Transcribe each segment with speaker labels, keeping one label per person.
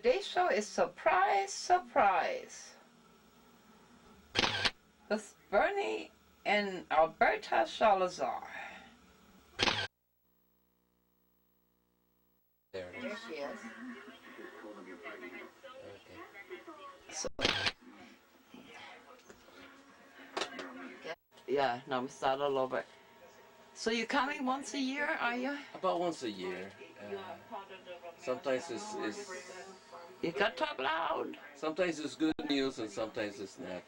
Speaker 1: today's show is Surprise, Surprise with Bernie and Alberta Salazar.
Speaker 2: There
Speaker 1: she is.
Speaker 2: Okay.
Speaker 1: So, yeah, now we start all over. So you're coming once a year, are you?
Speaker 2: About once a year. Sometimes it's
Speaker 1: You got to talk loud.
Speaker 2: sometimes it's good news and sometimes it's not.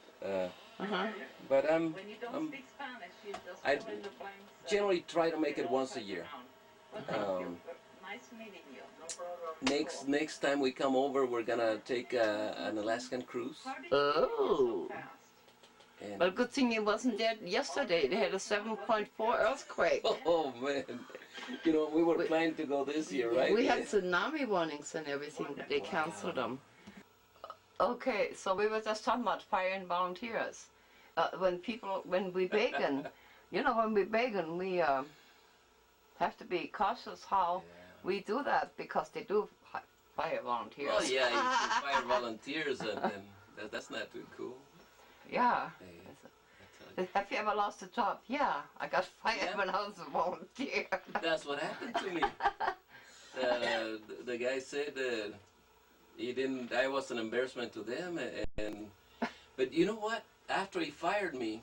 Speaker 1: Uh-huh.
Speaker 2: But I generally try to make it once a year. Next time we come over, we're gonna take an Alaskan cruise.
Speaker 1: Oh.
Speaker 2: And
Speaker 1: Well, good thing it wasn't there yesterday. They had a 7.4 earthquake.
Speaker 2: oh man, you know we were planning to go this year, right?
Speaker 1: We had tsunami warnings and everything, but they canceled them. Okay, so we were just talking about fire and volunteers. When we vegan, when we vegan, we have to be cautious how we do that because they do fire volunteers.
Speaker 2: Oh yeah, you see fire volunteers and that's not too cool.
Speaker 1: Yeah.
Speaker 2: Hey,
Speaker 1: Have you ever lost a job? Yeah, I got fired when I was a volunteer.
Speaker 2: that's what happened to me. The guy said I was an embarrassment to them, but you know what? After he fired me,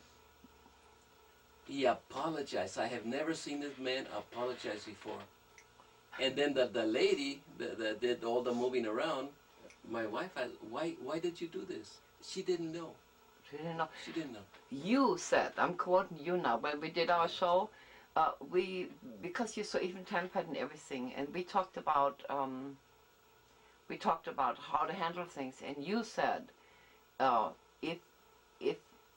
Speaker 2: he apologized. I have never seen this man apologize before. And then the lady that did all the moving around, my wife asked, why did you do this? She didn't know.
Speaker 1: She didn't know.
Speaker 2: She didn't know.
Speaker 1: You said, I'm quoting you now, when we did our show, because you're so even-tempered and everything, and we talked about how to handle things, and you said, if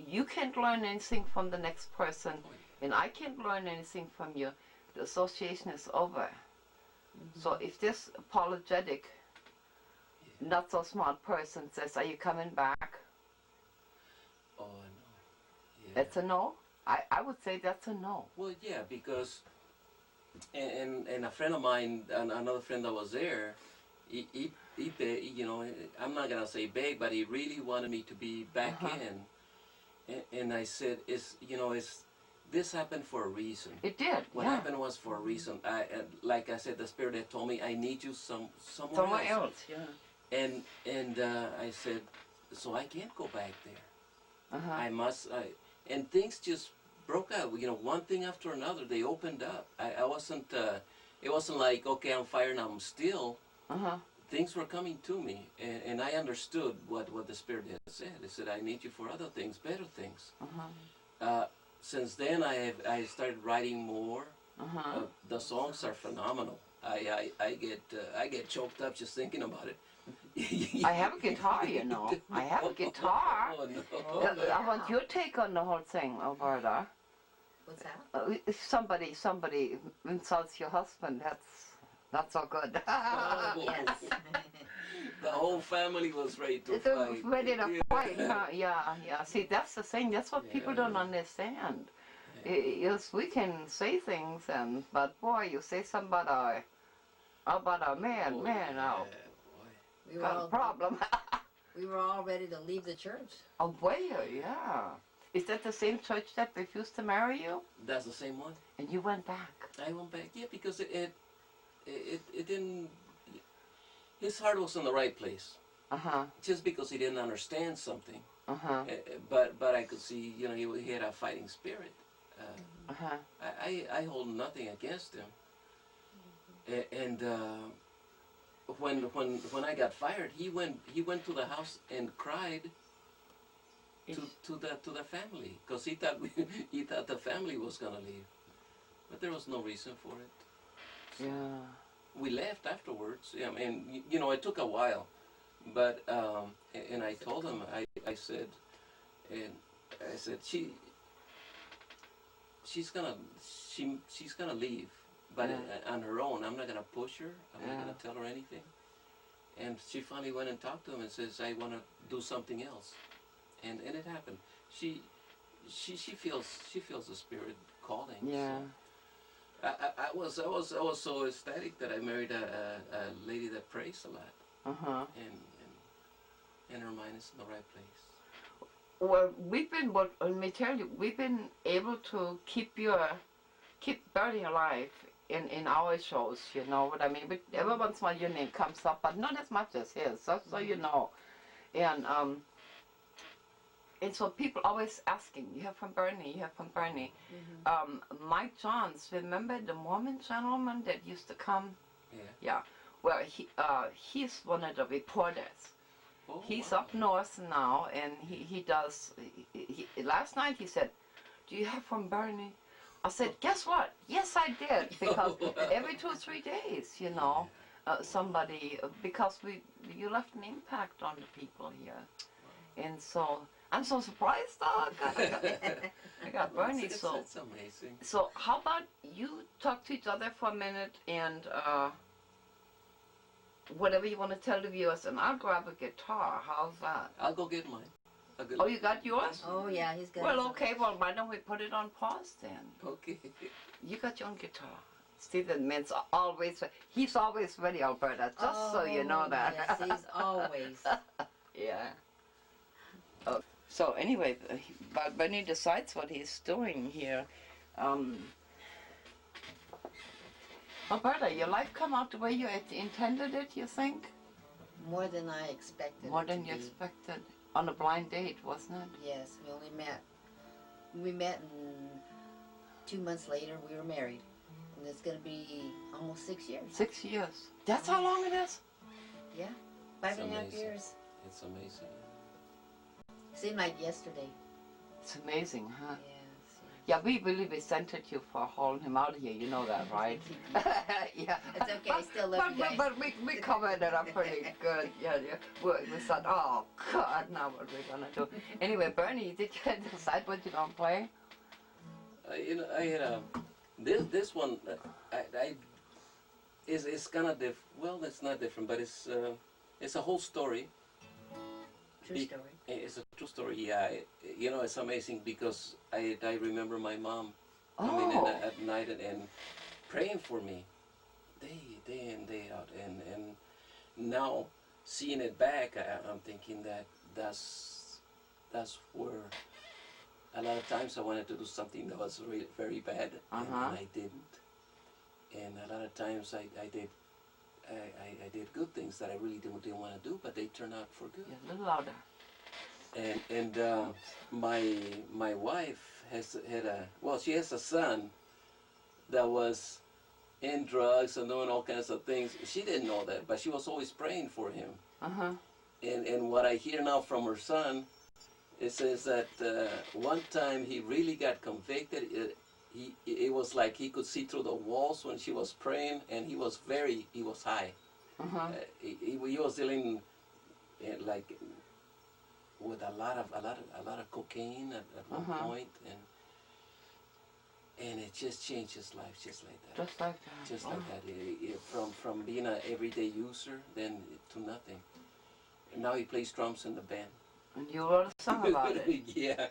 Speaker 1: you can't learn anything from the next person, and I can't learn anything from you, the association is over. So if this apologetic, not so smart person says, are you coming back?
Speaker 2: Oh, no. Yeah.
Speaker 1: That's a no? I would say that's a no.
Speaker 2: Well, yeah, because, and a friend of mine, another friend that was there, he I'm not gonna say beg, but he really wanted me to be back in, and I said, this happened for a reason.
Speaker 1: It did.
Speaker 2: What happened was for a reason. Like I said, the Spirit had told me I need you somewhere
Speaker 1: else. Yeah.
Speaker 2: And I said, so I can't go back there.
Speaker 1: Uh-huh.
Speaker 2: I must. And things just broke out. One thing after another. They opened up. I wasn't. It wasn't like, okay, I'm fired and I'm still.
Speaker 1: Uh-huh.
Speaker 2: Things were coming to me, and I understood what the Spirit had said. It said, I need you for other things, better things.
Speaker 1: Uh-huh.
Speaker 2: Since then, I started writing more.
Speaker 1: Uh-huh.
Speaker 2: The songs are phenomenal. I get choked up just thinking about it.
Speaker 1: I have a guitar, I have a guitar.
Speaker 2: Oh, no.
Speaker 1: I want your take on the whole thing, Alberta.
Speaker 3: What's that?
Speaker 1: If somebody insults your husband, that's not so good.
Speaker 2: Oh,
Speaker 3: Yes.
Speaker 2: The whole family was ready to
Speaker 1: They're
Speaker 2: fight.
Speaker 1: ready to fight, huh? Yeah. See, that's the thing. That's what people don't understand. Yes, we can say things, but boy, you say something about a man, now.
Speaker 3: We were
Speaker 1: Got a
Speaker 3: all
Speaker 1: problem.
Speaker 3: we were all ready to leave the church.
Speaker 1: Oh, well, yeah. Is that the same church that refused to marry you?
Speaker 2: That's the same one.
Speaker 1: And you went back?
Speaker 2: I went back, yeah, because it didn't. His heart was in the right place.
Speaker 1: Uh-huh.
Speaker 2: Just because he didn't understand something.
Speaker 1: Uh-huh.
Speaker 2: But I could see, he had a fighting spirit.
Speaker 1: Uh-huh.
Speaker 2: I hold nothing against him. And when I got fired, he went to the house and cried to the family, because he thought the family was gonna leave, but there was no reason for it. So
Speaker 1: Yeah.
Speaker 2: we left afterwards. Yeah, and it took a while, but and I told him, I said she's gonna leave, but on her own. I'm not gonna push her. I'm not gonna tell her anything. And she finally went and talked to him and says, I want to do something else, and it happened. She feels the Spirit calling.
Speaker 1: Yeah.
Speaker 2: So I was so ecstatic that I married a lady that prays a lot.
Speaker 1: Uh-huh.
Speaker 2: And her mind is in the right place.
Speaker 1: Well, let me tell you, we've been able to keep Bernie alive in our shows, you know what I mean? But every once in a while your name comes up, but not as much as his, so you know. And so people always asking, you have from Bernie, you have from Bernie.
Speaker 3: Mm-hmm.
Speaker 1: Mike Johns, remember the Mormon gentleman that used to come?
Speaker 2: Yeah.
Speaker 1: Yeah. Well, he's one of the reporters.
Speaker 2: Oh,
Speaker 1: He's
Speaker 2: wow.
Speaker 1: up north now, and he does. Last night he said, "Do you have from Bernie?" I said, "Guess what? Yes, I did, because every 2 or 3 days, you know, somebody because you left an impact on the people here, and so I'm so surprised, dog. I got Bernie.
Speaker 2: It's amazing.
Speaker 1: So how about you talk to each other for a minute and. Whatever you want to tell the viewers, and I'll grab a guitar. How's that?
Speaker 2: I'll go get mine.
Speaker 1: Oh, you got yours?
Speaker 3: Oh yeah, he's got.
Speaker 1: Well, okay. Well, why don't we put it on pause then?
Speaker 2: Okay.
Speaker 1: You got your own guitar. Stephen Mintz always. He's always ready, Alberta. Just so you know that.
Speaker 3: Yes, he's always.
Speaker 1: Yeah. Oh, so anyway, but when he decides what he's doing here, Alberta, your life come out the way you intended it, you think?
Speaker 3: More than I expected.
Speaker 1: More
Speaker 3: it
Speaker 1: than
Speaker 3: to
Speaker 1: you
Speaker 3: be.
Speaker 1: expected. On a blind date, wasn't it?
Speaker 3: Yes, we only met. We met, and 2 months later we were married, and it's going to be almost 6 years.
Speaker 1: 6 years. That's how long it is?
Speaker 3: Yeah, 5
Speaker 2: It's
Speaker 3: and a half
Speaker 2: amazing.
Speaker 3: years.
Speaker 2: It's amazing.
Speaker 3: Seemed like yesterday.
Speaker 1: It's amazing, huh?
Speaker 3: Yes.
Speaker 1: Yeah, we really resented you for hauling him out of here. You know that, right? Yeah.
Speaker 3: It's okay, I still love you guys.
Speaker 1: But we covered it up pretty good. Yeah. We thought, oh, God, now what are we going to do? Anyway, Bernie, did you decide what you're going to play?
Speaker 2: I had this one. It's kind of well, it's not different, but it's a whole story.
Speaker 3: True story.
Speaker 2: It's a true story. Yeah, it's amazing because I remember my mom coming in at night and praying for me, day in day out, and now seeing it back, I'm thinking that's where a lot of times I wanted to do something that was really very bad, and I didn't, and a lot of times I did good things that I really didn't want to do, but they turned out for good.
Speaker 1: Yeah, a little louder.
Speaker 2: And my wife she has a son that was in drugs and doing all kinds of things. She didn't know that, but she was always praying for him. And what I hear now from her son, it says that one time he really got convicted. It was like he could see through the walls when she was praying, and he was high. He was dealing like with a lot of cocaine at one point, and it just changed his life just like that.
Speaker 1: Just like that.
Speaker 2: Just like that. From being an everyday user then to nothing. And now he plays drums in the band.
Speaker 1: And you wrote a song about it.
Speaker 2: Yeah.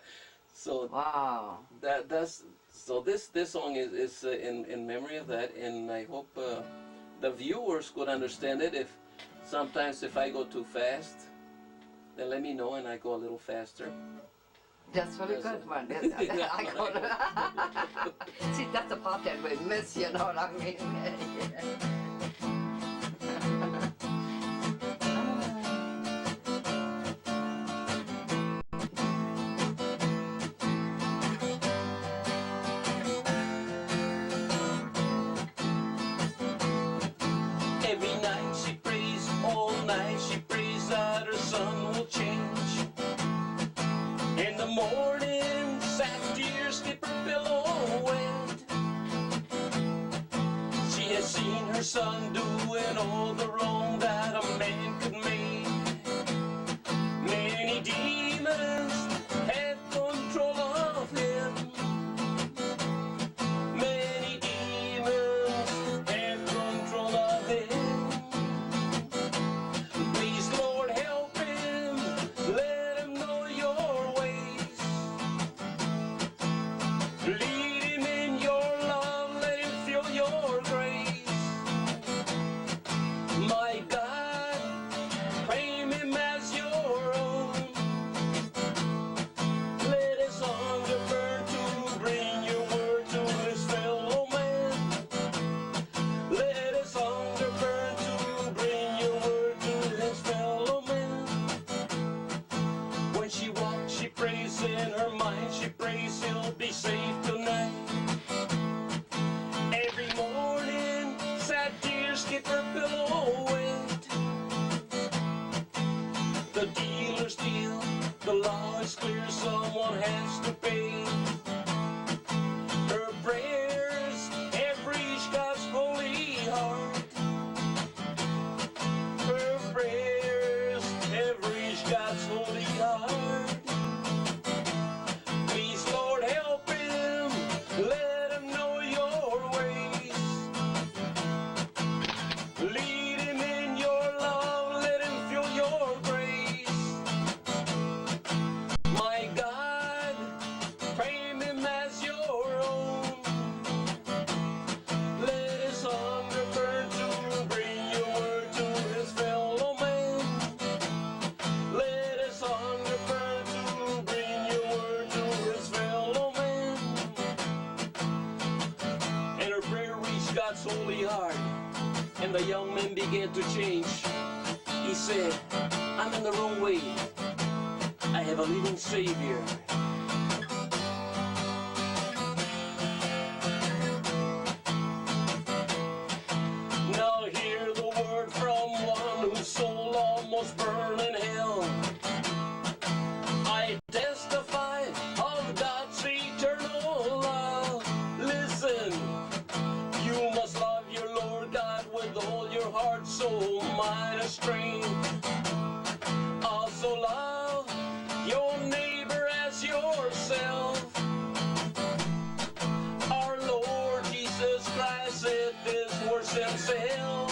Speaker 2: So
Speaker 1: wow.
Speaker 2: This song is in memory of that, and I hope the viewers could understand it. Sometimes if I go too fast, then let me know and I go a little faster.
Speaker 1: That's really good one. See, that's the part that we miss, you know what I mean?
Speaker 2: Every night she prays, all night she prays that her son will change. In the morning, sad tears dip her pillow wet. She has seen her son doing all the wrong that a man could make. Many demons have control of him. Many demons have control of him. Please, Lord, help him. Let him know your ways. Lead him in your love. Let him feel your grace. My God, holy heart. Please, Lord, help him. Let him know your ways. Lead him in your love. Let him feel your grace. My God, frame him as your own. Let his hunger burn to bring your word to his fellow man. Let his hunger burn to bring your word to his fellow man. And her prayer reached God's holy heart, and the young man began to change. He said, I'm in the wrong way. I have a living Savior. Now hear the word from one whose soul almost burned in hell. I testify of God's eternal love. Listen, you must love your Lord God with all your heart, soul, mind, and strength. Also love your neighbor as yourself. Our Lord Jesus Christ said this worse himself.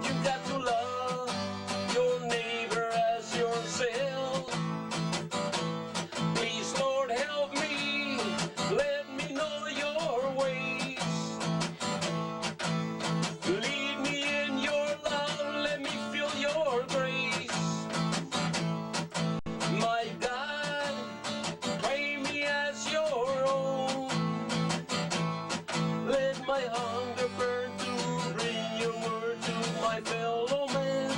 Speaker 2: You've got to love your neighbor as yourself. Please, Lord, help me. Let me know your ways. Lead me in your love. Let me feel your grace. My God, claim me as your own. Let my hunger burn to bring your word to my fellow man.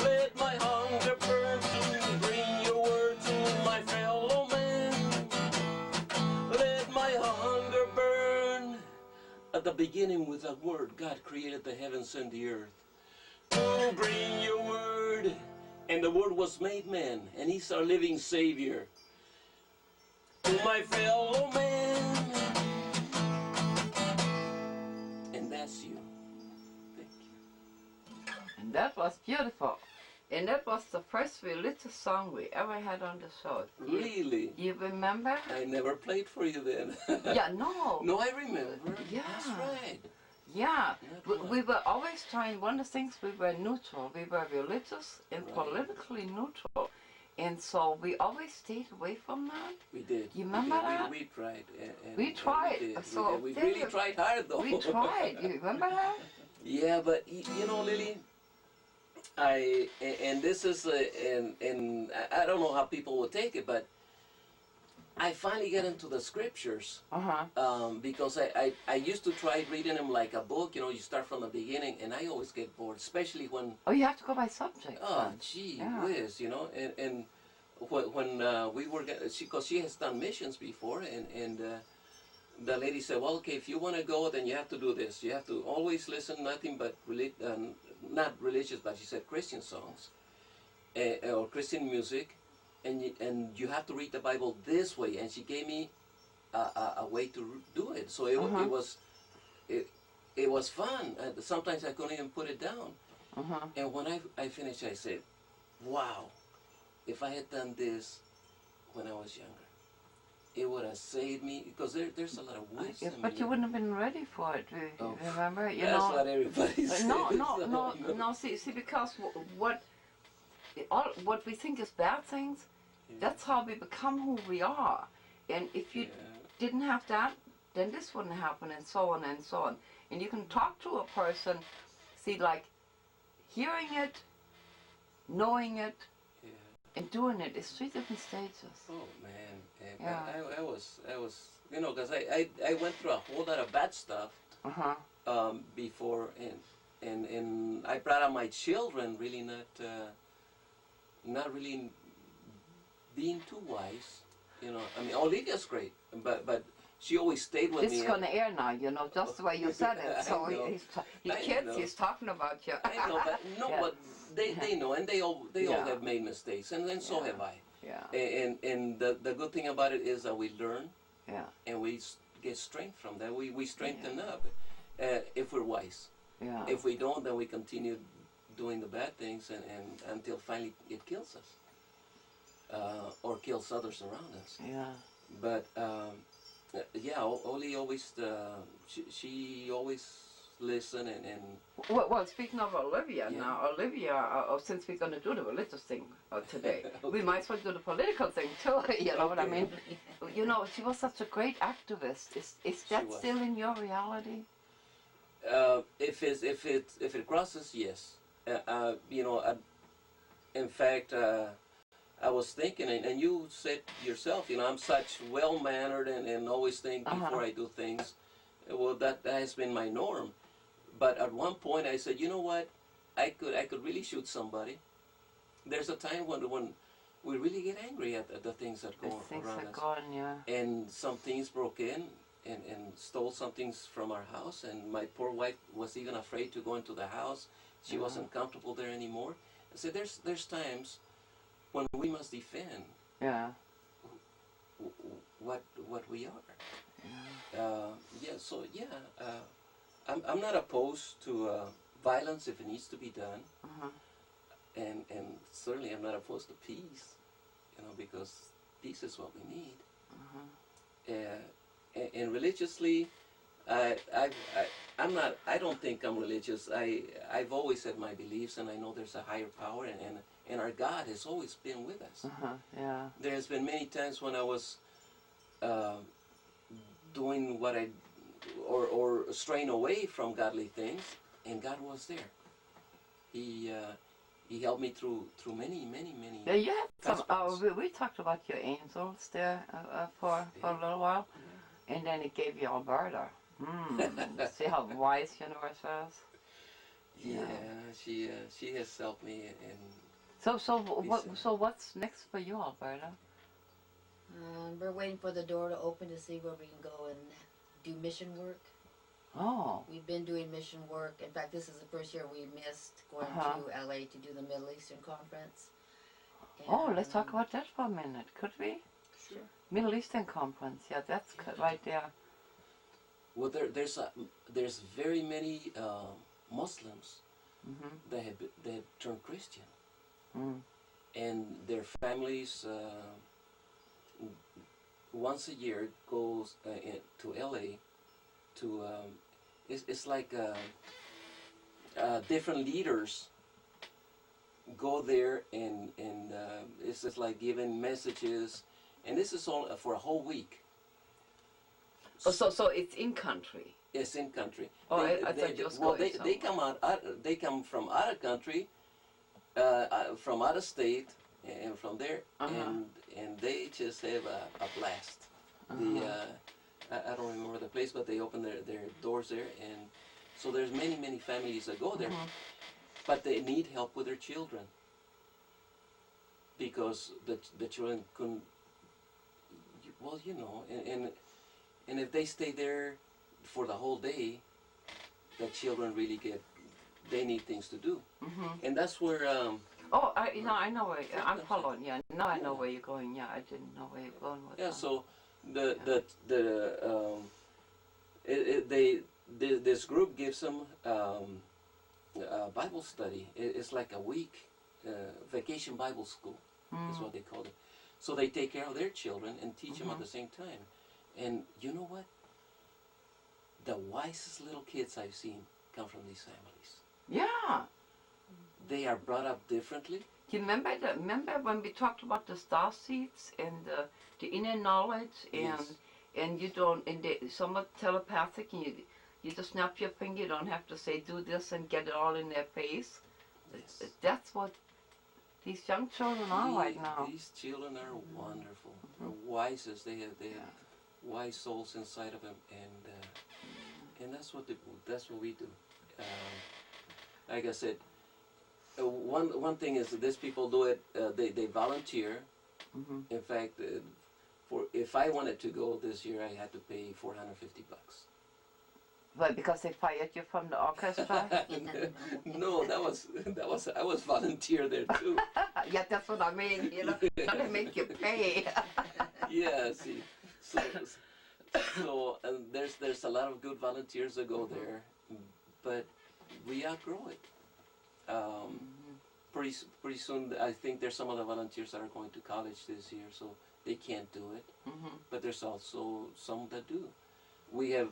Speaker 2: Let my hunger burn to bring your word to my fellow man. Let my hunger burn. At the beginning, with that word, God created the heavens and the earth. To bring your word. And the word was made man, and he's our living Savior. To my fellow man. And that's you. Thank you.
Speaker 1: And that was beautiful. And that was the first religious song we ever had on the show.
Speaker 2: Really?
Speaker 1: You remember?
Speaker 2: I never played for you then.
Speaker 1: Yeah, no.
Speaker 2: No, I remember.
Speaker 1: Yeah.
Speaker 2: That's right.
Speaker 1: Yeah.
Speaker 2: That
Speaker 1: We were always trying, one of the things, we were neutral. We were religious and
Speaker 2: Right.
Speaker 1: politically neutral. And so we always stayed away from that.
Speaker 2: We did.
Speaker 1: You remember
Speaker 2: we did.
Speaker 1: that?
Speaker 2: We tried.
Speaker 1: We tried.
Speaker 2: We did.
Speaker 1: So
Speaker 2: we
Speaker 1: there
Speaker 2: really
Speaker 1: you-
Speaker 2: tried hard though.
Speaker 1: We tried. You remember that?
Speaker 2: Yeah, but you know, Lily, and this is and I don't know how people will take it, but I finally get into the scriptures because I used to try reading them like a book. You know, you start from the beginning, and I always get bored, especially when
Speaker 1: Oh, you have to go by subject.
Speaker 2: oh
Speaker 1: then.
Speaker 2: gee
Speaker 1: Yeah.
Speaker 2: whiz, you know, and when we were because she has done missions before, and the lady said, well, okay, if you want to go, then you have to do this. You have to always listen nothing but not religious, but she said Christian songs or Christian music, and you have to read the Bible this way. And she gave me a way to do it. So it was fun. Sometimes I couldn't even put it down. And when I finished, I said, wow, if I had done this when I was younger, it would have saved me, because there's a lot of wisdom.
Speaker 1: Yes, but you wouldn't have been ready for it. Remember? You
Speaker 2: That's
Speaker 1: know.
Speaker 2: what everybody says.
Speaker 1: No. See, because what we think is bad things, that's how we become who we are. And if you didn't have that, then this wouldn't happen, and so on and so on. And you can talk to a person, see, like hearing it, knowing it, and doing it is 3 different stages.
Speaker 2: Oh man,
Speaker 1: Yeah.
Speaker 2: I was, you know, because I went through a whole lot of bad stuff before, and I brought up my children really not really being too wise, you know. I mean, Olivia's great, but she always stayed with me.
Speaker 1: It's going to air now, you know, just the way you said it. So
Speaker 2: I know.
Speaker 1: he's talking about you.
Speaker 2: I know, but no,
Speaker 1: Yeah.
Speaker 2: but they know, and they all have made mistakes, and so have I.
Speaker 1: Yeah.
Speaker 2: And the good thing about it is that we learn, and we get strength from that. We strengthen up if we're wise.
Speaker 1: Yeah.
Speaker 2: If we don't, then we continue doing the bad things, and until finally it kills us, or kills others around us.
Speaker 1: Yeah.
Speaker 2: But yeah, Oli always she always listened and
Speaker 1: Well, speaking of Olivia now, Olivia, since we're going to do the religious thing today, we might as well do the political thing too. You know what I mean? You know, she was such a great activist. Is that still in your reality?
Speaker 2: If it crosses, yes. You know, in fact, I was thinking, and you said yourself, you know, I'm such well-mannered and always think before I do things. Well, that has been my norm. But at one point, I said, you know what? I could really shoot somebody. There's a time when we really get angry at the things that go around us.
Speaker 1: Gone, yeah.
Speaker 2: And some things broke in and stole some things from our house. And my poor wife was even afraid to go into the house. She wasn't comfortable there anymore. I said, there's times when we must defend what we are. I'm not opposed to violence if it needs to be done, and certainly I'm not opposed to peace, you know, because peace is what we need. And religiously, I'm not. I don't think I'm religious. I've always had my beliefs, and I know there's a higher power, and our God has always been with us. There has been many times when I was doing what I, or straying away from godly things, and God was there. He helped me through many.
Speaker 1: We talked about your angels there for a little while, and then it gave you Alberta. See how wise universe was.
Speaker 2: She has helped me, and
Speaker 1: so what's next for you, Alberta?
Speaker 3: We're waiting for the door to open to see where we can go and do mission work.
Speaker 1: Oh.
Speaker 3: We've been doing mission work. In fact, this is the first year we missed going to LA to do the Middle Eastern Conference. And
Speaker 1: let's talk about that for a minute, could we?
Speaker 3: Sure.
Speaker 1: Middle Eastern Conference, yeah, that's right there.
Speaker 2: Well, there's very many Muslims that have turned Christian, and their families once a year goes to LA to it's like different leaders go there, and it's just like giving messages, and this is all for a whole week.
Speaker 1: So it's in country.
Speaker 2: It's in country.
Speaker 1: Oh, I thought you was going
Speaker 2: they come out. They come from out of country, from out of state, and from there, and they just have a blast. I don't remember the place, but they open their doors there, and so there's many families that go there, but they need help with their children because the children couldn't. Well, you know, and if they stay there for the whole day, the children really they need things to do, and that's where.
Speaker 1: I know where I'm following. Yeah, now I know where you're going. Yeah, I didn't know where you're going with that.
Speaker 2: So this group gives them Bible study. It's like a week vacation Bible school is what they call it. So they take care of their children and teach them at the same time. And you know what? The wisest little kids I've seen come from these families.
Speaker 1: Yeah.
Speaker 2: They are brought up differently.
Speaker 1: You remember when we talked about the star seeds and the inner knowledge, and you don't, and they somewhat telepathic, and you just snap your finger. You don't have to say do this and get it all in their face.
Speaker 2: Yes.
Speaker 1: That's what these young children are right now.
Speaker 2: These children are wonderful. They're wisest. They have wise souls inside of them, and that's what we do. Like I said, one thing is that these people do it. They volunteer. In fact, if I wanted to go this year, I had to pay $450.
Speaker 1: But because they fired you from the orchestra?
Speaker 2: No, that was I was volunteer there too.
Speaker 1: Yeah, that's what I mean. You know, they make you pay.
Speaker 2: Yeah, see, so and there's a lot of good volunteers that go there, but we outgrow it. Pretty soon, I think there's some of the volunteers that are going to college this year, so they can't do it. But there's also some that do. We have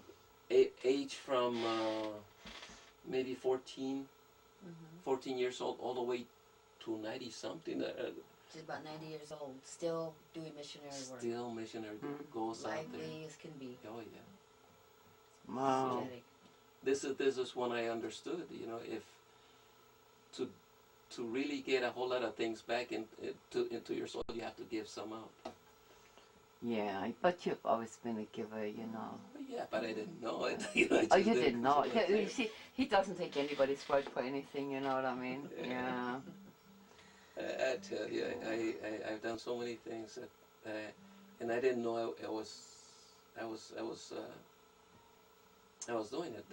Speaker 2: age from maybe 14 years old all the way to 90 something.
Speaker 3: She's about 90 years old, still doing missionary work.
Speaker 2: Still missionary goes out there.
Speaker 3: Lively as can be.
Speaker 2: Oh yeah.
Speaker 1: Wow.
Speaker 3: Energetic.
Speaker 2: This is when I understood. You know, if to really get a whole lot of things back into your soul, you have to give some out.
Speaker 1: Yeah, but you've always been a giver, you know.
Speaker 2: Yeah, but I didn't know it. You know,
Speaker 1: Oh, you didn't know it. Yeah, you see, he doesn't take anybody's word for anything, you know what I mean? Yeah.
Speaker 2: I tell you, I've done so many things that, and I didn't know I was doing it.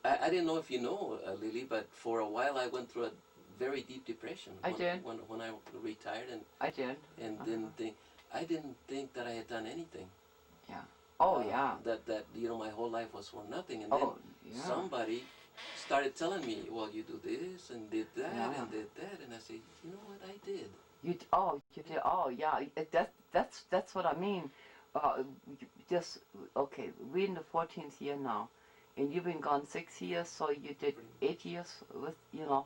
Speaker 2: I didn't know if you know, Lily, but for a while I went through a very deep depression.
Speaker 1: I did.
Speaker 2: When I retired, and
Speaker 1: I did.
Speaker 2: And I didn't think that I had done anything.
Speaker 1: Yeah. Oh yeah.
Speaker 2: That you know, my whole life was for nothing, and
Speaker 1: Oh,
Speaker 2: then
Speaker 1: yeah.
Speaker 2: somebody started telling me, well, you do this and did that
Speaker 1: Yeah.
Speaker 2: and did that, and I said, you know what, I did.
Speaker 1: You did. Oh yeah. That's what I mean. Just okay. We're in the 14th year now, and you've been gone 6 years, so you did 8 years with, you know,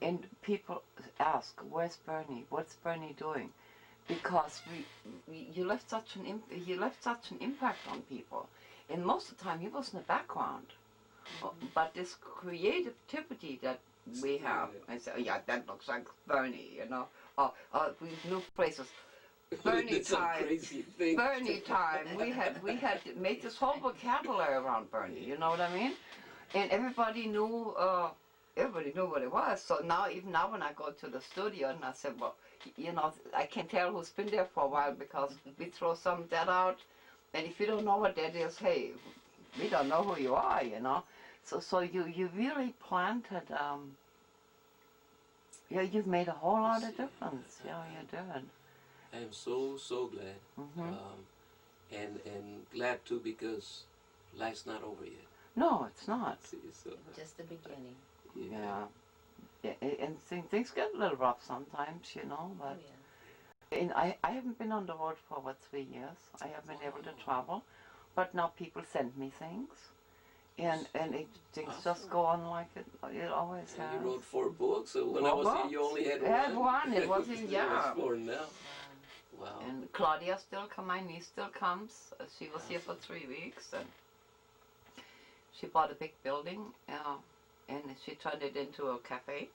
Speaker 1: and people ask, where's Bernie? What's Bernie doing? Because you left such an impact on people, and most of the time he was in the background. But this creativity that we have, I say, oh, yeah, that looks like Bernie, you know. We new phrases. Bernie time. Bernie time. We had made this whole vocabulary around Bernie. You know what I mean? And everybody knew. Everybody knew what it was. So now, even now, when I go to the studio and I say, well, you know, I can tell who's been there for a while because we throw some of that out, and if you don't know what that is, hey, we don't know who you are, you know. So you really planted. Yeah, you've made a whole lot of difference. Yeah, you did.
Speaker 2: I am so glad, and glad too because life's not over yet.
Speaker 1: No, it's not.
Speaker 2: See, so,
Speaker 3: Just the beginning.
Speaker 1: Yeah. And things get a little rough sometimes, you know. But and I haven't been on the road for what 3 years. I haven't been able to travel, but now people send me things. And things just go on like it always has.
Speaker 2: You wrote 4 books, so when I was here, you only had one.
Speaker 1: I had one. It wasn't, yeah.
Speaker 2: It was 4 now. Wow.
Speaker 1: And Claudia still comes. My niece still comes. She was here for 3 weeks, and she bought a big building, and she turned it into a cafe.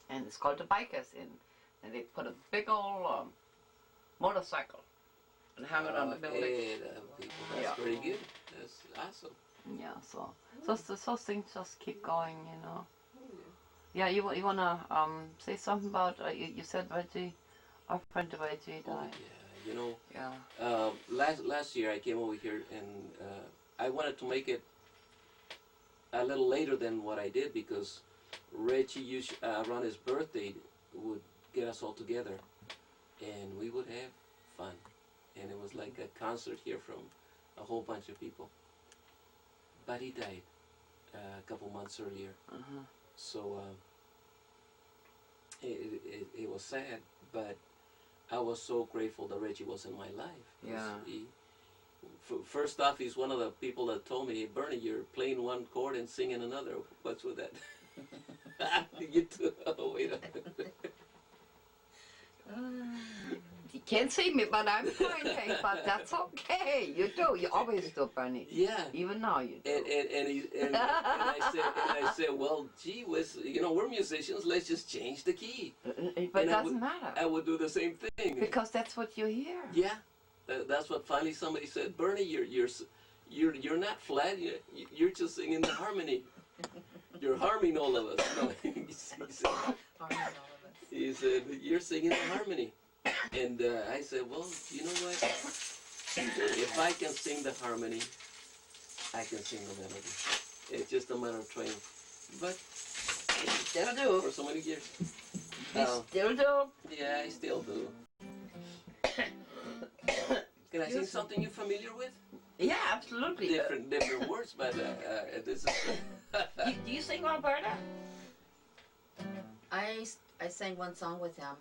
Speaker 1: And it's called the Bikers Inn. And they put a big old motorcycle and hung it on the building.
Speaker 2: Hey, that's pretty good. That's awesome.
Speaker 1: Yeah, so things just keep going, you know. Yeah, you wanna say something about you said Reggie, our friend Reggie died.
Speaker 2: Oh, yeah, you know.
Speaker 1: Yeah.
Speaker 2: Last year I came over here and I wanted to make it a little later than what I did because Reggie usually around his birthday would get us all together and we would have fun, and it was like a concert here from a whole bunch of people. But he died a couple months earlier, so it was sad. But I was so grateful that Reggie was in my life.
Speaker 1: Yeah.
Speaker 2: First off, he's one of the people that told me, "Hey, Bernie, you're playing one chord and singing another. What's with that?" You too. Oh, wait a minute.
Speaker 1: You can't see me, but I'm pointing, but that's okay. You do. You always do, Bernie.
Speaker 2: Yeah.
Speaker 1: Even now you do.
Speaker 2: And I said, well, gee whiz, you know, we're musicians. Let's just change the key.
Speaker 1: But it doesn't matter.
Speaker 2: I would do the same thing.
Speaker 1: Because that's what you hear.
Speaker 2: Yeah. That's what finally somebody said. Bernie, you're not flat. You're just singing the harmony. You're harming all of us. No, he said, you're singing the harmony. And I said, well, you know what? If I can sing the harmony, I can sing the melody. It's just a matter of training. But
Speaker 1: Still do.
Speaker 2: for so many years.
Speaker 1: You still do.
Speaker 2: Yeah, I still do. Can I sing something you're familiar with?
Speaker 1: Yeah, absolutely.
Speaker 2: Different words, but this is...
Speaker 1: Do you sing, Roberta?
Speaker 3: I sang one song with him.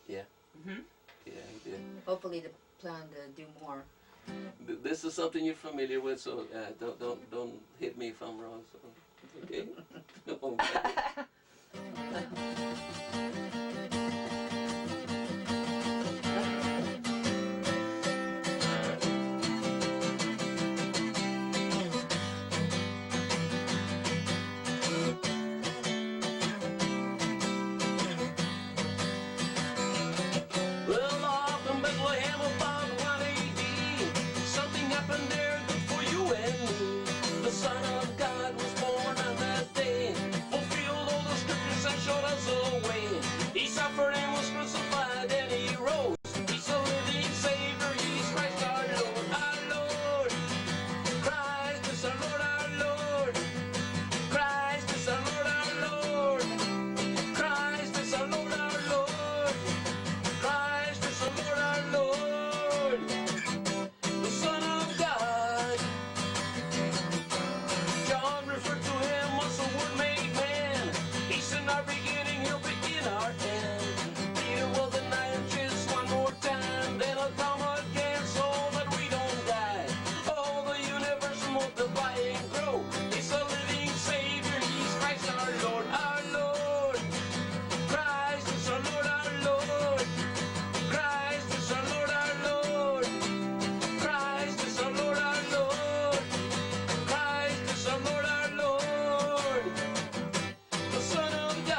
Speaker 1: Mm-hmm.
Speaker 2: Yeah, he did.
Speaker 3: Hopefully to plan to do more.
Speaker 2: This is something you're familiar with, so don't hit me if I'm wrong. So, okay. Well, off in Bethlehem about 1 AD, something happened there good for you and me. The Son of God was born on that day, fulfilled all the scriptures and showed us the way. He suffered and was crucified and he rose. He's a living Savior, he's Christ our Lord, our Lord. Christ is our Lord, our Lord. Christ is our Lord, our Lord. Christ is our Lord, our Lord. Christ is the Lord our Lord, the Son of God. John referred to him as the Word made man. He's in our beginning, he'll be in our end. Peter will deny him just one more time, then he'll come again so that we don't die. Oh, the universe will multiply and grow. He's a living Savior, he's Christ our Lord, our Lord. Christ is our Lord, our Lord. Christ is our Lord, our Lord. Christ is our Lord, our Lord. Christ is our Lord, our Lord. The Son of God.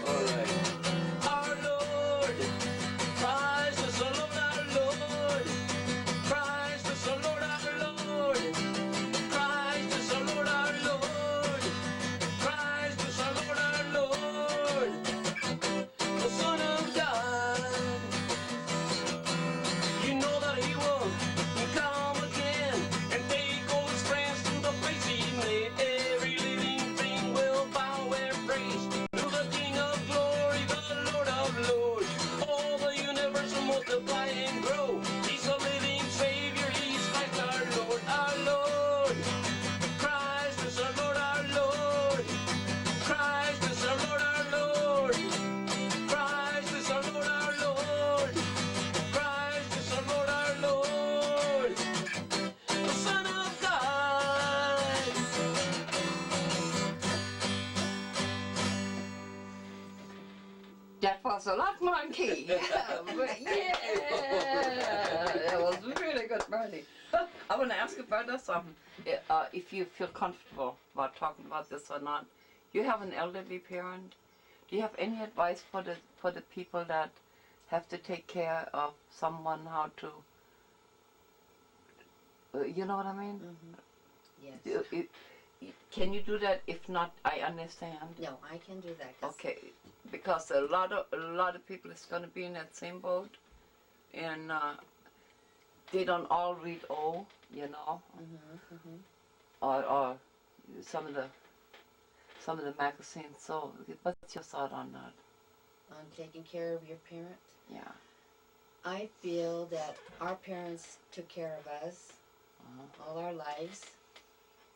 Speaker 2: All right. Our Lord. Christ is our Lord, our Lord. Christ is our Lord, our Lord. Christ is our Lord, our Lord. Christ is our Lord, our Lord. The Son of God. You know that he will come again and take all his friends to the place he made. Every living thing will bow and praise to the King of glory, the Lord of lords. All the universe will multiply and grow. He's a living Savior, he's Christ our Lord, our Lord. Christ is our Lord, our Lord. Christ is our Lord, our Lord. Christ is our Lord, our Lord. Christ is our Lord, our Lord. The Son of God.
Speaker 1: That was a lot more in key. But yeah, that was really good, Bernie. I want to ask you further something. If you feel comfortable about talking about this or not, you have an elderly parent. Do you have any advice for the people that have to take care of someone? How to, you know what I mean?
Speaker 3: Yes.
Speaker 1: Can you do that? If not, I understand.
Speaker 3: No, I can do that. 'Cause
Speaker 1: Okay, because a lot of people is going to be in that same boat, and they don't all read O, you know, or some of the magazines. So, what's your thought on that?
Speaker 3: On taking care of your parent.
Speaker 1: Yeah.
Speaker 3: I feel that our parents took care of us all our lives,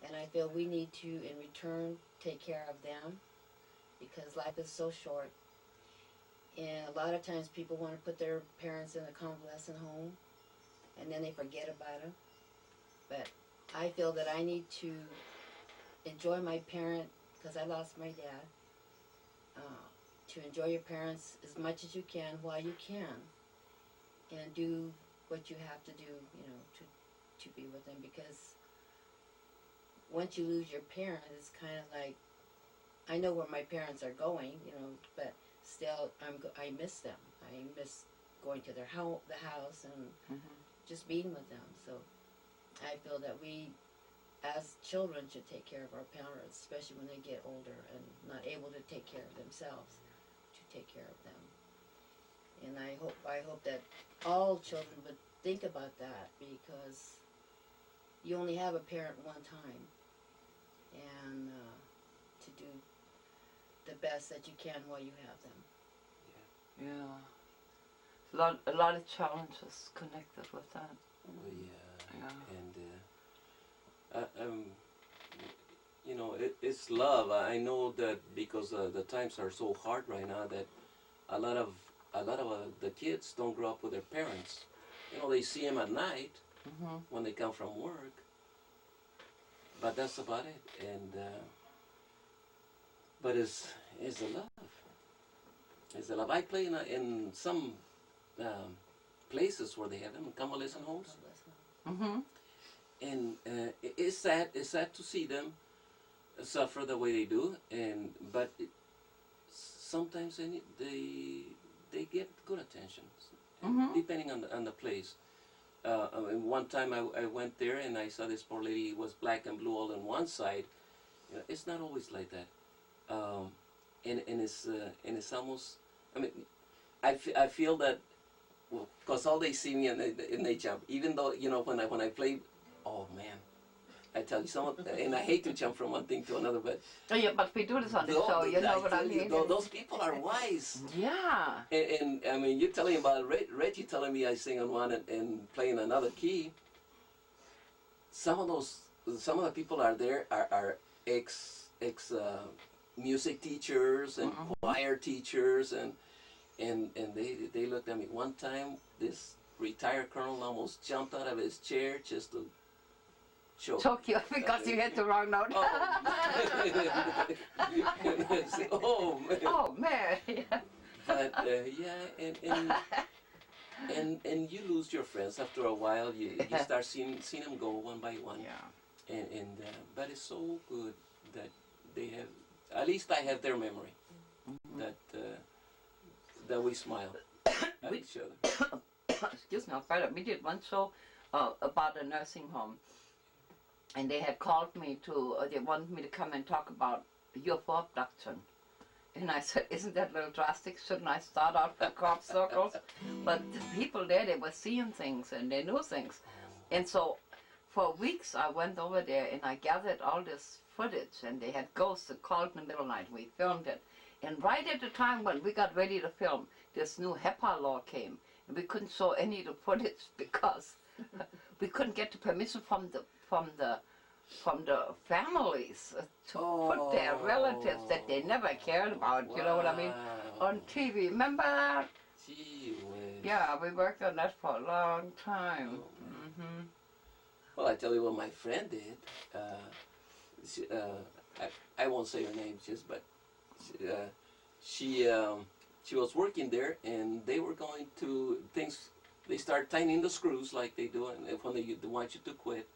Speaker 3: and I feel we need to, in return, take care of them, because life is so short. And a lot of times people want to put their parents in a convalescent home, and then they forget about them. But I feel that I need to enjoy my parent, because I lost my dad, to enjoy your parents as much as you can while you can, and do what you have to do, you know, to be with them, because once you lose your parent, it's kind of like, I know where my parents are going, you know, but still, I miss them. I miss going to the house and just being with them. So I feel that we, as children, should take care of our parents, especially when they get older and not able to take care of themselves, to take care of them. And I hope that all children would think about that, because you only have a parent one time, and to do the best that you can while you have them.
Speaker 1: Yeah. A lot of challenges connected with that.
Speaker 2: Oh, yeah.
Speaker 1: Yeah.
Speaker 2: And you know, it's love. I know that because the times are so hard right now that a lot of the kids don't grow up with their parents. You know, they see them at night when they come from work, but that's about it. And but it's a love. It's a love. I play in some places where they have them, convalescent homes, and it's sad. It's sad to see them suffer the way they do, but sometimes they get good attention, depending on the place. I mean, one time I went there and I saw this poor lady was black and blue all on one side. You know, it's not always like that, and it's almost. I mean, I feel that, well, because all they see me and they jump. Even though, you know, when I play, oh man, I tell you, and I hate to jump from one thing to another, but
Speaker 1: Oh yeah, but we do this on the show. You know what I mean?
Speaker 2: Those people are wise.
Speaker 1: Yeah.
Speaker 2: And I mean, you're telling about Reggie telling me I sing on one and playing another key. Some of the people are there are ex music teachers and choir teachers and they looked at me. One time, this retired colonel almost jumped out of his chair just to
Speaker 1: choke you because you hit the wrong note.
Speaker 2: Oh man.
Speaker 1: Oh man. Yeah.
Speaker 2: But yeah, and you lose your friends after a while. You start seeing them go one by one.
Speaker 1: Yeah.
Speaker 2: But it's so good that they have. At least I have their memory. That we smile at each other.
Speaker 1: Excuse me, we did one show about a nursing home, and they had called me they wanted me to come and talk about UFO abduction. And I said, isn't that a little drastic? Shouldn't I start out with crop circles? But the people there, they were seeing things and they knew things. And so for weeks I went over there and I gathered all this footage, and they had ghosts that called in the middle of the night. We filmed it. And right at the time when we got ready to film, this new HEPA law came. And we couldn't show any of the footage because we couldn't get the permission from the families to put their relatives that they never cared about, you know what I mean, on TV. Remember that?
Speaker 2: Gee whiz.
Speaker 1: Yeah, we worked on that for a long time.
Speaker 2: Well, I tell you what my friend did. I won't say her name, but she was working there, and they were going to things. They start tightening the screws like they do, and when they want you to quit.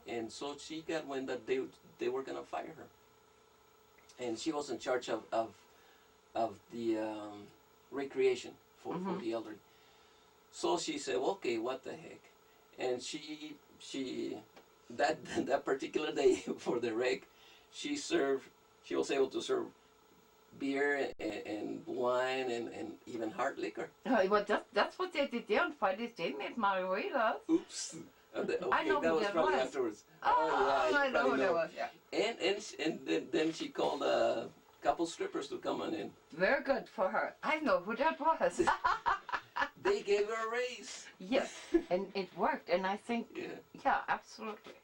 Speaker 2: And so she got wind that they were gonna fire her, and she was in charge of the recreation for the elderly. So she said, well, okay, what the heck, and she that particular day for the rec, she was able to serve beer and wine and even hard liquor.
Speaker 1: Well, that's what they did there on Fridays. They made margaritas.
Speaker 2: Oops. Okay,
Speaker 1: I know
Speaker 2: that
Speaker 1: who
Speaker 2: was
Speaker 1: that
Speaker 2: probably
Speaker 1: was.
Speaker 2: afterwards.
Speaker 1: Oh,
Speaker 2: yeah,
Speaker 1: I know who that was. Yeah.
Speaker 2: And then she called a couple strippers to come on in.
Speaker 1: Very good for her. I know who that was.
Speaker 2: They gave her a raise.
Speaker 1: Yes, and it worked. And I think, yeah, absolutely.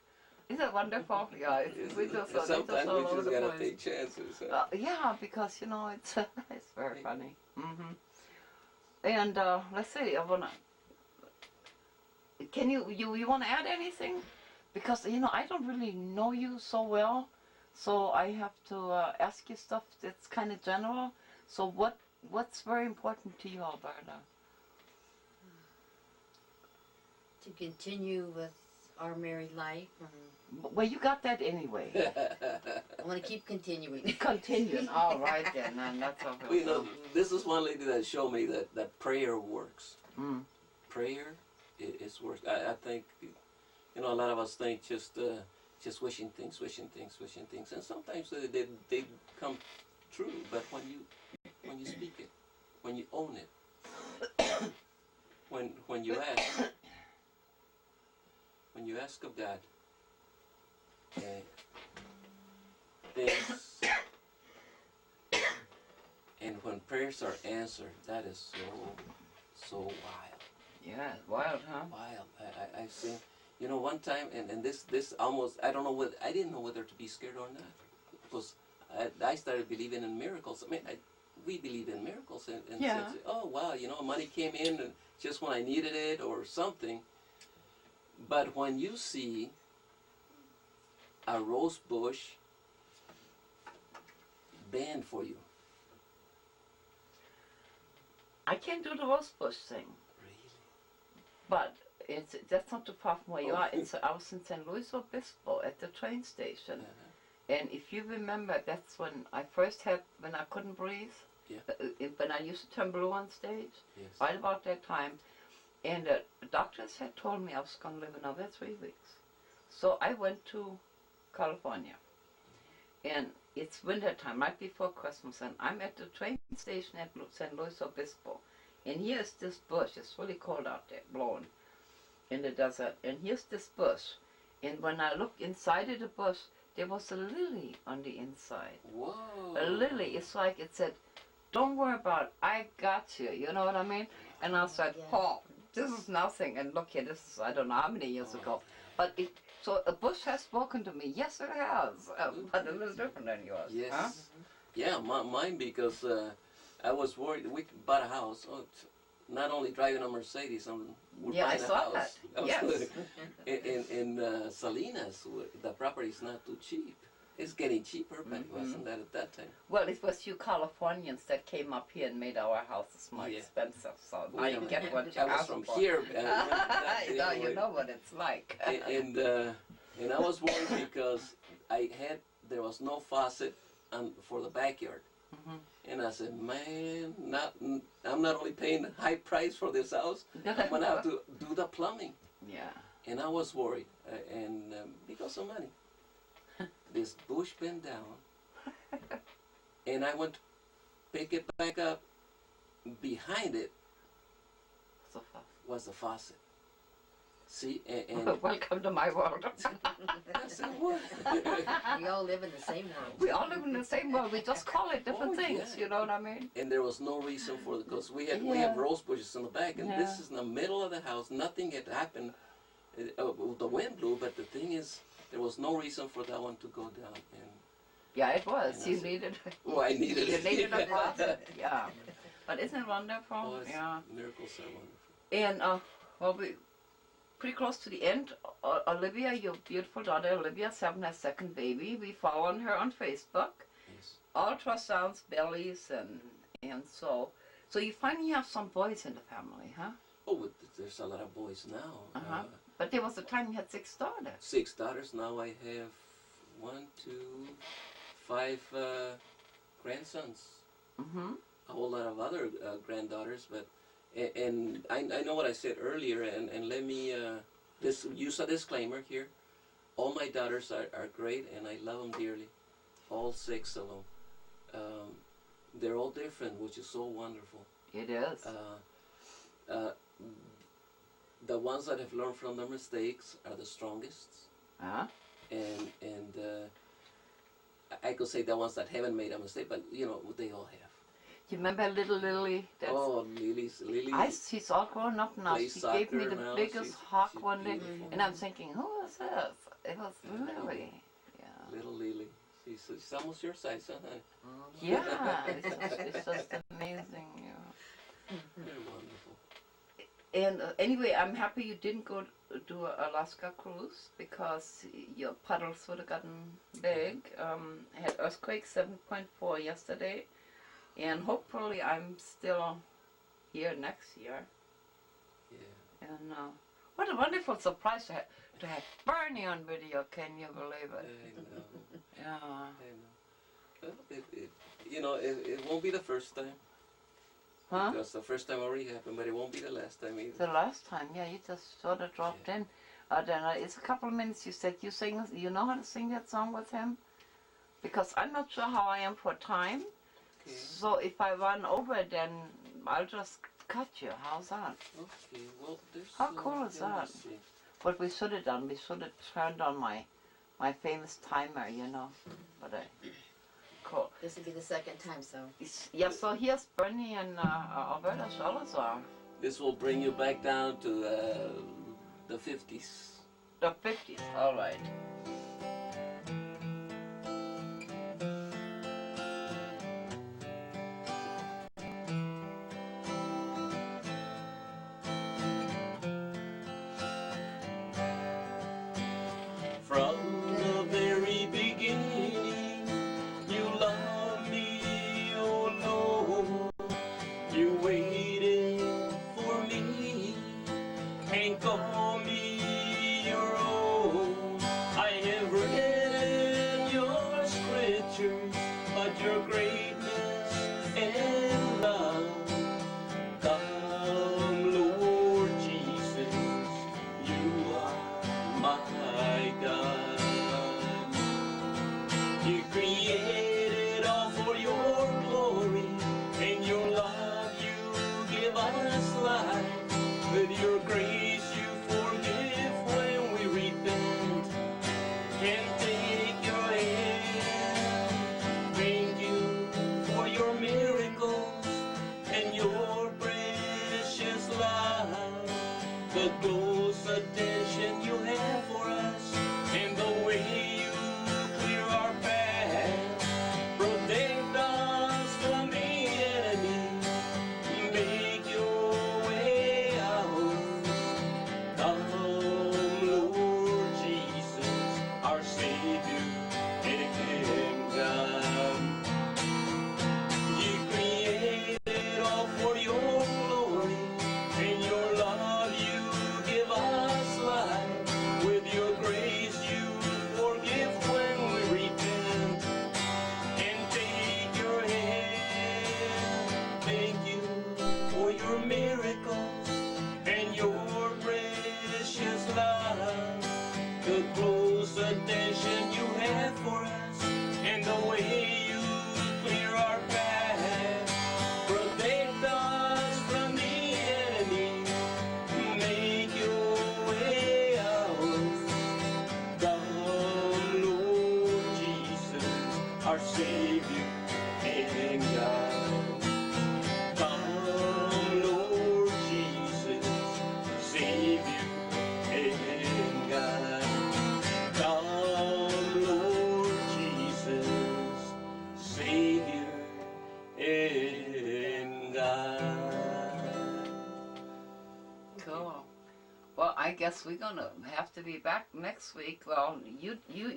Speaker 1: Isn't it wonderful? Yeah, we just
Speaker 2: sometimes we just gotta take chances. Huh?
Speaker 1: Yeah, because you know it's very funny. And let's see, I wanna. Can you want to add anything? Because you know I don't really know you so well, so I have to ask you stuff that's kind of general. So what's very important to you, Alberta?
Speaker 3: To continue with our married life.
Speaker 1: Well, you got that anyway.
Speaker 3: I want to keep continuing.
Speaker 1: Continuing. All right then, and that's all.
Speaker 2: Well, you know, this is one lady that showed me that prayer works. Prayer is works. I think, you know, a lot of us think just wishing things, and sometimes they come true. But when you speak it, when you own it, when you ask of God, things, and when prayers are answered, that is so wild.
Speaker 1: Yeah, wild, huh?
Speaker 2: Wild. I've seen, you know, one time, and this almost, I don't know whether, I didn't know whether to be scared or not. Because I started believing in miracles. I mean, we believe in miracles, and
Speaker 1: Yeah.
Speaker 2: said, oh wow, you know, money came in and just when I needed it or something. But when you see a rose bush bend for you,
Speaker 1: I can't do the rose bush thing,
Speaker 2: really?
Speaker 1: but that's not too far from where you
Speaker 2: Oh.
Speaker 1: are. I was in San Luis Obispo at the train station. And if you remember, that's when I first had, when I couldn't breathe,
Speaker 2: Yeah.
Speaker 1: when I used to turn blue on stage,
Speaker 2: Yes.
Speaker 1: right about that time. And the doctors had told me I was going to live another 3 weeks. So I went to California. And it's winter time, right before Christmas, and I'm at the train station at San Luis Obispo. And here's this bush, it's really cold out there, blowing in the desert. And here's this bush. And when I looked inside of the bush, there was a lily on the inside.
Speaker 2: Whoa.
Speaker 1: A lily. It's like it said, don't worry about it, I got you. You know what I mean? And I said,
Speaker 3: Yeah.
Speaker 1: Paul, this is nothing. And look here, this is, I don't know how many years ago. But so a bush has spoken to me. Yes, it has. But a little different than yours.
Speaker 2: Yes.
Speaker 1: Huh?
Speaker 2: Yeah, mine because I was worried. We bought a house. Not only driving a Mercedes, we're
Speaker 1: Yeah, I
Speaker 2: buying a
Speaker 1: saw
Speaker 2: house.
Speaker 1: that. Yes.
Speaker 2: in Salinas, the property is not too cheap. It's getting cheaper, but it wasn't that at that time.
Speaker 1: Well, it was you Californians that came up here and made our houses more
Speaker 2: Yeah.
Speaker 1: expensive. So now
Speaker 2: Well,
Speaker 1: you get what you
Speaker 2: I was
Speaker 1: asked
Speaker 2: from
Speaker 1: for.
Speaker 2: here.
Speaker 1: Now you know what it's like.
Speaker 2: And I was worried because there was no faucet for the backyard. And I said, man, I'm not only paying a high price for this house, I'm going to have to do the plumbing.
Speaker 1: Yeah.
Speaker 2: And I was worried, and because of money. This bush bent down, and I went to pick it back up. Behind it
Speaker 1: So far.
Speaker 2: was the faucet. See, and
Speaker 1: Welcome to my world.
Speaker 2: I said, what?
Speaker 3: We all live in the same world.
Speaker 1: We all live in the same world. We just call it different
Speaker 2: Oh,
Speaker 1: things.
Speaker 2: yeah.
Speaker 1: You know what I mean?
Speaker 2: And there was no reason for it because we have
Speaker 1: Yeah.
Speaker 2: rose bushes in the back, and
Speaker 1: Yeah.
Speaker 2: this is in the middle of the house. Nothing had happened. The wind blew, but the thing is, there was no reason for that one to go down. And
Speaker 1: Yeah, it was.
Speaker 2: And
Speaker 1: You
Speaker 2: I said,
Speaker 1: needed.
Speaker 2: I needed
Speaker 1: You
Speaker 2: it.
Speaker 1: needed a faucet. Yeah. But isn't it wonderful?
Speaker 2: Oh,
Speaker 1: Yeah.
Speaker 2: miracles are wonderful.
Speaker 1: And well, we pretty close to the end. Olivia, your beautiful daughter Olivia's having her second baby. We follow her on Facebook.
Speaker 2: Yes.
Speaker 1: Ultrasounds, bellies, and so you finally have some boys in the family, huh?
Speaker 2: Oh, but there's a lot of boys now.
Speaker 1: Uh-huh. But there was a time you had 6 daughters.
Speaker 2: 6 daughters. Now I have 1, 2, 5 grandsons.
Speaker 1: Mm-hmm.
Speaker 2: A whole lot of other granddaughters, but and I know what I said earlier, and let me use a disclaimer here. All my daughters are great, and I love them dearly. All 6 of them. They're all different, which is so wonderful.
Speaker 1: It is.
Speaker 2: The ones that have learned from their mistakes are the strongest,
Speaker 1: Huh?
Speaker 2: and I could say the ones that haven't made a mistake, but you know they all have.
Speaker 1: You remember little Lily?
Speaker 2: Oh, Lily.
Speaker 1: She's all grown up now.
Speaker 2: Plays
Speaker 1: She gave me
Speaker 2: soccer
Speaker 1: the
Speaker 2: now.
Speaker 1: biggest
Speaker 2: She's
Speaker 1: hug one day,
Speaker 2: beautiful.
Speaker 1: and I'm thinking, who is this? It was Lily. Yeah.
Speaker 2: Little Lily. She's almost your size, huh, honey?
Speaker 1: Yeah. It's just amazing. Yeah.
Speaker 2: They're wonderful.
Speaker 1: And anyway, I'm happy you didn't go do an Alaska cruise because your puddles would have gotten big. Had earthquake 7.4 yesterday, and hopefully I'm still here next year.
Speaker 2: Yeah.
Speaker 1: And what a wonderful surprise to have Bernie on video. Can you believe
Speaker 2: I
Speaker 1: it?
Speaker 2: know.
Speaker 1: Yeah.
Speaker 2: I know. Well, it won't be the first time.
Speaker 1: Huh?
Speaker 2: Because the first time already happened, but it won't be the last time either.
Speaker 1: The last time, yeah, you just sort of dropped in. Then it's a couple of minutes. You said you know how to sing that song with him? Because I'm not sure how I am for time.
Speaker 2: Okay.
Speaker 1: So if I run over, then I'll just cut you. How's that?
Speaker 2: Okay. Well, there's.
Speaker 1: How cool is
Speaker 2: let me
Speaker 1: that?
Speaker 2: see.
Speaker 1: What we should have done, we should have turned on my my famous timer, you know. But cool.
Speaker 3: This will be the second time, so.
Speaker 1: Yeah, so here's Bernie and Alberta Salazar.
Speaker 2: This will bring you back down to the 50s.
Speaker 1: The 50s, all right.
Speaker 2: From the very beginning, you loved me, oh Lord. You waited for me and called me your own. I have read your scriptures, but your greatness and love. Come, Lord Jesus, you are my God. You created all for your glory, and your love you give us life. With your grace you forgive when we repent and take your hand. Thank you for your miracles and your precious love. The close attention you have for us and the way you clear our path. Protect us from the enemy. Make your way out. Come, Lord Jesus, our Savior and God. You created all for your glory, and your love you give us life. With your grace you forgive when we repent and take your hand. Thank you for your miracles and your precious love. The close attention you have for us and the way you clear our path. Protect us from the enemy. Make your way out. Come, Lord Jesus, our Savior and God. Come, Lord Jesus, Savior and God. Come, Lord Jesus, Savior and God.
Speaker 1: Cool. Well, I guess we're gonna have to be back next week. Well,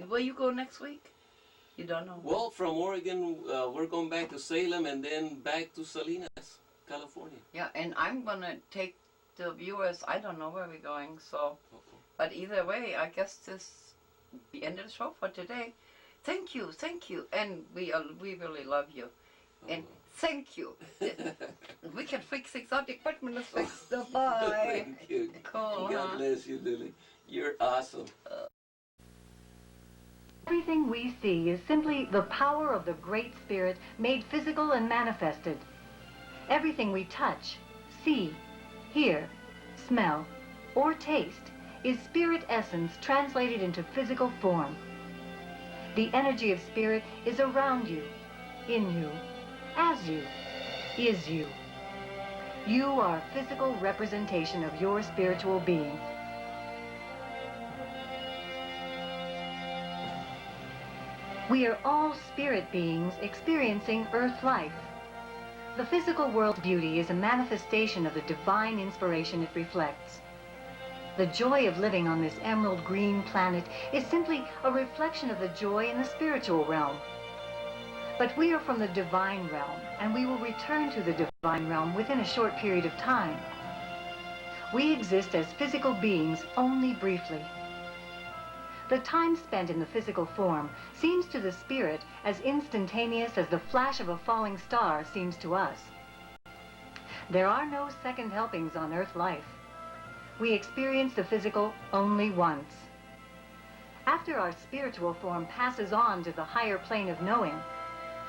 Speaker 1: will you go next week? You don't know?
Speaker 2: Well, from Oregon, we're going back to Salem and then back to Salinas, California.
Speaker 1: Yeah, and I'm gonna take the viewers. I don't know where we're going, so. But either way, I guess this the end of the show for today. Thank you, and we really love you, and thank you. We can fix things out. The equipment is fixed. Bye.
Speaker 2: Thank you.
Speaker 1: Cool.
Speaker 2: God bless you, Lily. You're awesome.
Speaker 4: Everything we see is simply the power of the Great Spirit made physical and manifested. Everything we touch, see, hear, smell, or taste is spirit essence translated into physical form. The energy of spirit is around you, in you, as you, is you. You are a physical representation of your spiritual being. We are all spirit beings experiencing earth life. The physical world's beauty is a manifestation of the divine inspiration it reflects. The joy of living on this emerald green planet is simply a reflection of the joy in the spiritual realm. But we are from the divine realm, and we will return to the divine realm within a short period of time. We exist as physical beings only briefly. The time spent in the physical form seems to the spirit as instantaneous as the flash of a falling star seems to us. There are no second helpings on earth life. We experience the physical only once. After our spiritual form passes on to the higher plane of knowing,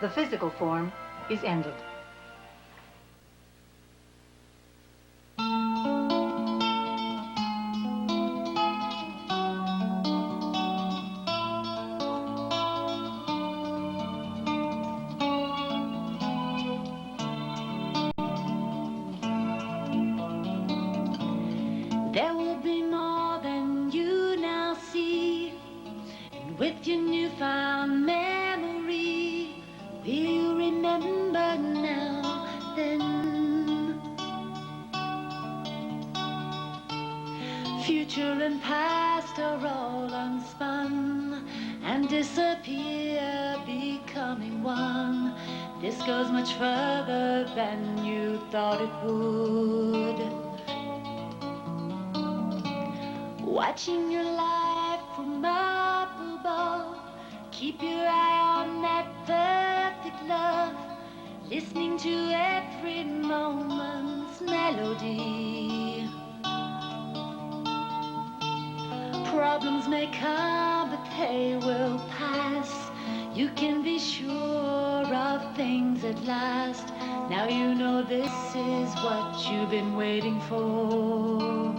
Speaker 4: the physical form is ended.
Speaker 5: Will you remember now, then? Future and past are all unspun and disappear, becoming one. This goes much further than you thought it would. Watching your life from up above, keep your eye on that perfect love, listening to every moment's melody. Problems may come, but they will pass. You can be sure of things at last. Now you know this is what you've been waiting for.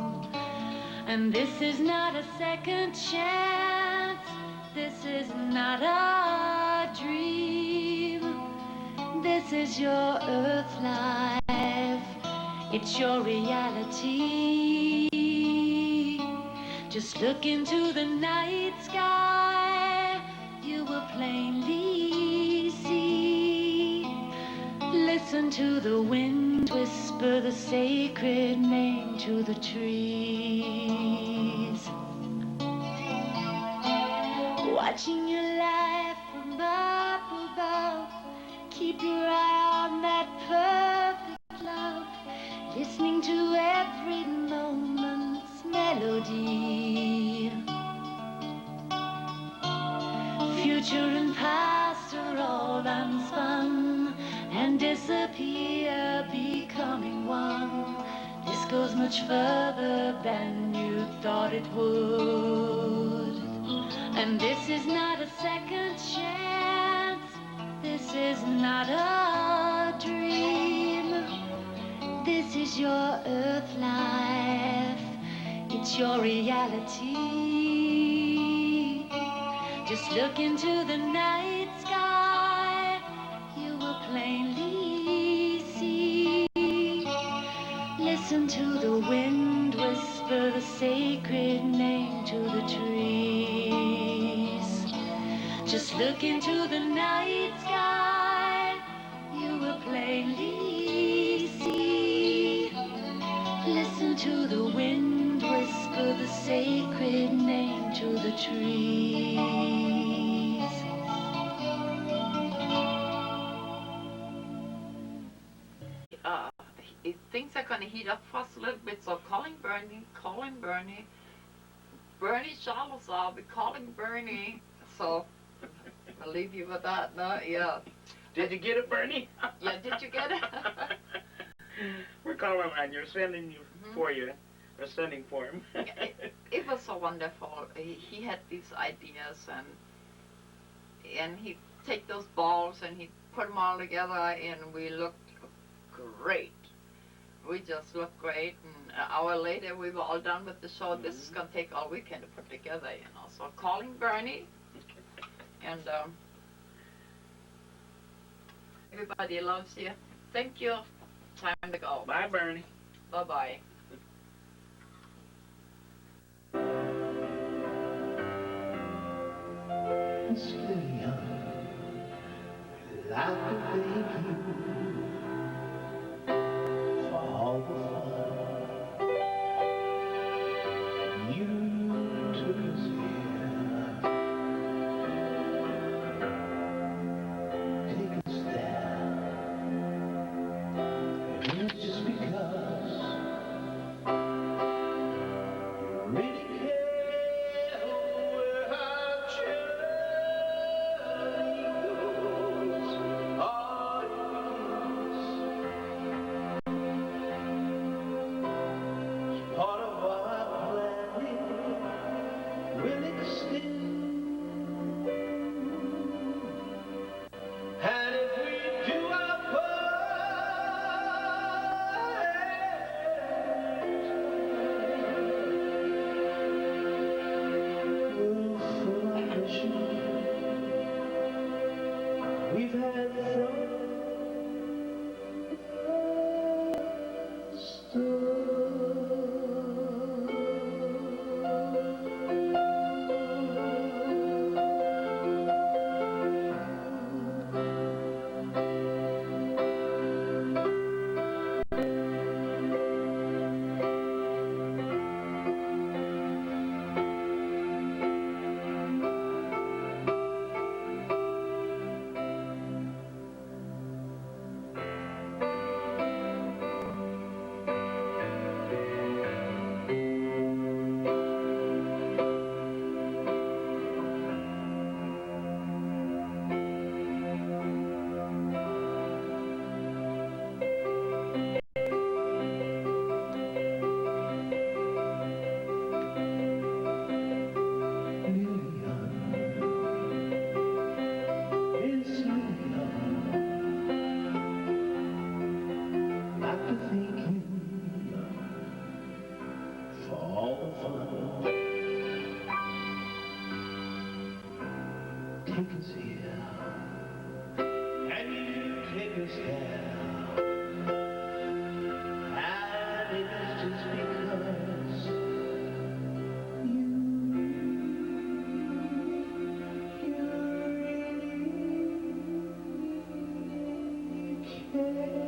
Speaker 5: And this is not a second chance. This is not a dream. This is your earth life. It's your reality. Just look into the night sky. You will plainly see. Listen to the wind whisper the sacred name to the trees. Watching your life from up above, keep your eye on that perfect love, listening to every moment's melody. Future and past are all unspun and disappear, becoming one. This goes much further than you thought it would. And this is not a second chance. This is not a dream. This is your earth life. It's your reality. Just look into the night sky. You will plainly see. Listen to the wind whisper the sacred name to the trees. Just look into the night sky. You will plainly see. Listen to the wind whisper the sacred name to the trees.
Speaker 1: Things are going to heat up for us a little bit, so calling Bernie. Bernie Charles, I'll be calling Bernie. So I'll leave you with that. No, yeah.
Speaker 6: Did you get it, Bernie?
Speaker 1: Yeah, did you get it?
Speaker 6: We're calling and you're sending you for you. We're sending for him.
Speaker 1: It was so wonderful. He had these ideas, and he'd take those balls and he'd put them all together, and we looked great. We just looked great, and an hour later we were all done with the show. This is going to take all weekend to put together, you know. So calling Bernie, and everybody loves you. Thank you. Time to go.
Speaker 6: Bye, Bernie.
Speaker 1: Bye-bye.
Speaker 7: Still young, like a baby, for all the fun you took us here. Take us down, and it's just because you really care where our journey goes. All it is part of our planning will extend. And if we do our part, we'll flourish. We've had from the this down. And it is just because you really care.